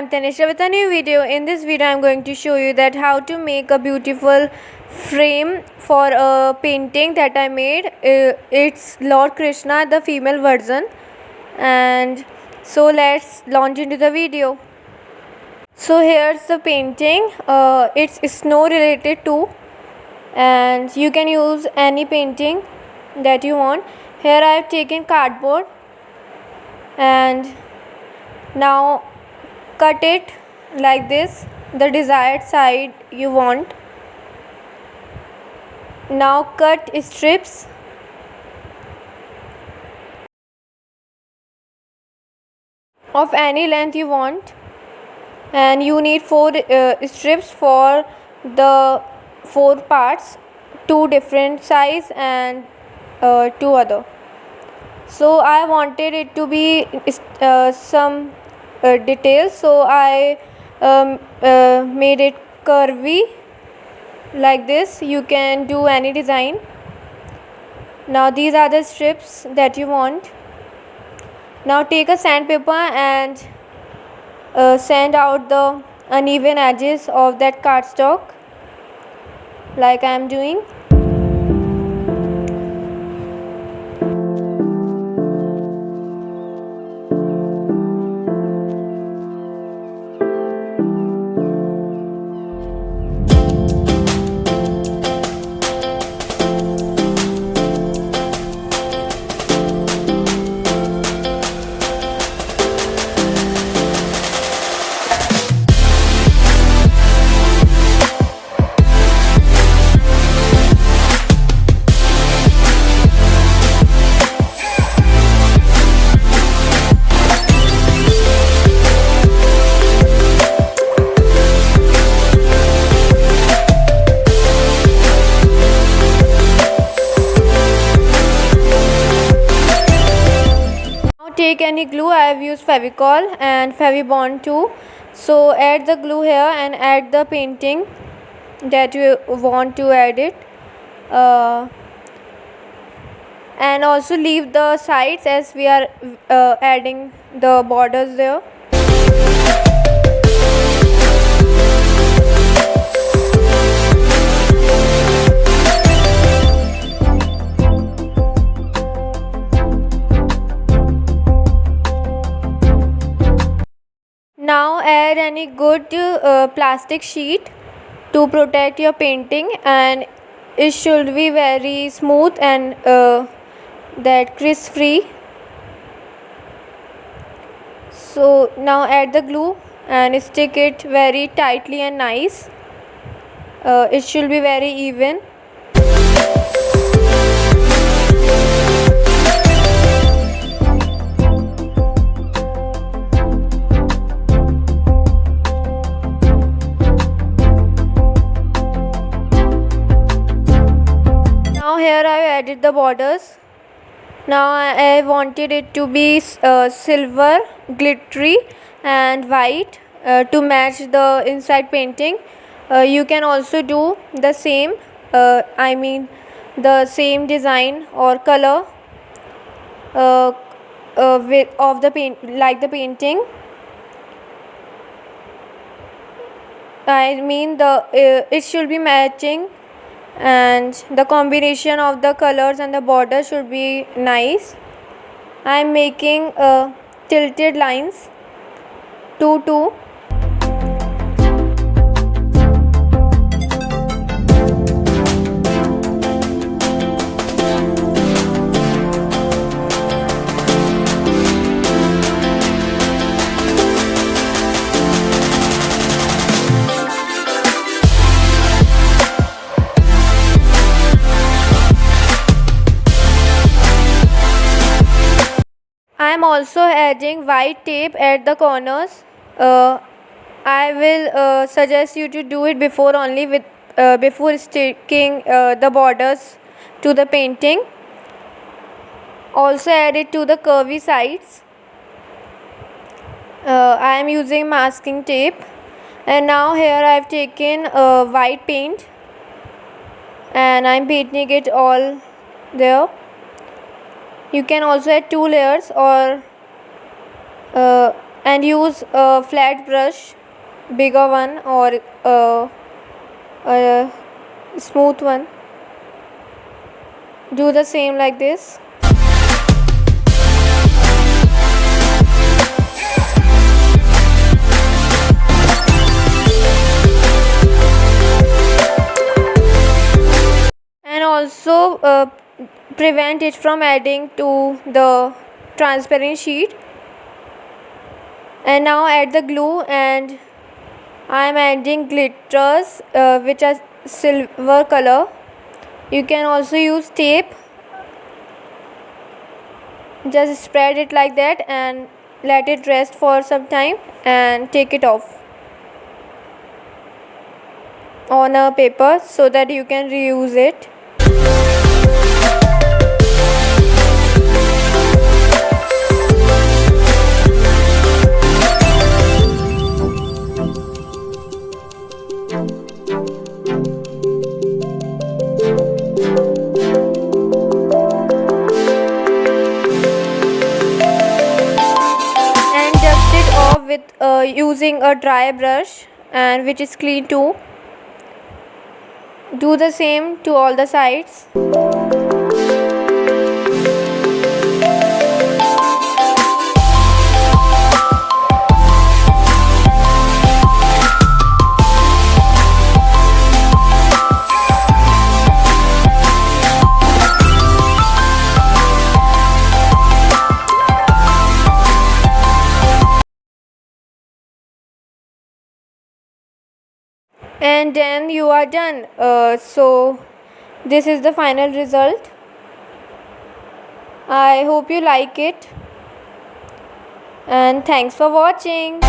I'm Tanisha with a new video. In this video I'm going to show you that how to make a beautiful frame for a painting that I made. It's Lord Krishna, the female version. And so let's launch into the video. So here's the painting. It's snow related too, and you can use any painting that you want. Here I have taken cardboard and now cut it like this, the desired side you want. Now cut strips of any length you want, and you need 4 strips for the 4 parts, 2 different size and 2 other. So I wanted it to be some details, so I made it curvy like this. You can do any design. Now these are the strips that you want. Now take a sandpaper and sand out the uneven edges of that cardstock like I am doing. Take any glue. I have used Fevicol and Fevibond too. So add the glue here and add the painting that you want to add it, and also leave the sides as we are adding the borders there. Now add any good plastic sheet to protect your painting, and it should be very smooth and that crisp free. So now add the glue and stick it very tightly and nice. It should be very even. Now here I have added the borders. Now I wanted it to be silver, glittery and white to match the inside painting. You can also do the same, the same design or color of the paint, like the painting. It should be matching, and the combination of the colors and the border should be nice. I am making tilted lines 2 I am also adding white tape at the corners. I will suggest you to do it before only before sticking the borders to the painting. Also add it to the curvy sides. I am using masking tape, and now here I have taken white paint and I am painting it all there. You can also add 2 layers or and use a flat brush, bigger one or a smooth one. Do the same like this. And also prevent it from adding to the transparent sheet. And now add the glue, and I am adding glitters which are silver color. You can also use tape. Just spread it like that and let it rest for some time and take it off on a paper so that you can reuse it. With using a dry brush, and which is clean too. Do the same to all the sides. And then you are done. So this is the final result. I hope you like it, and thanks for watching.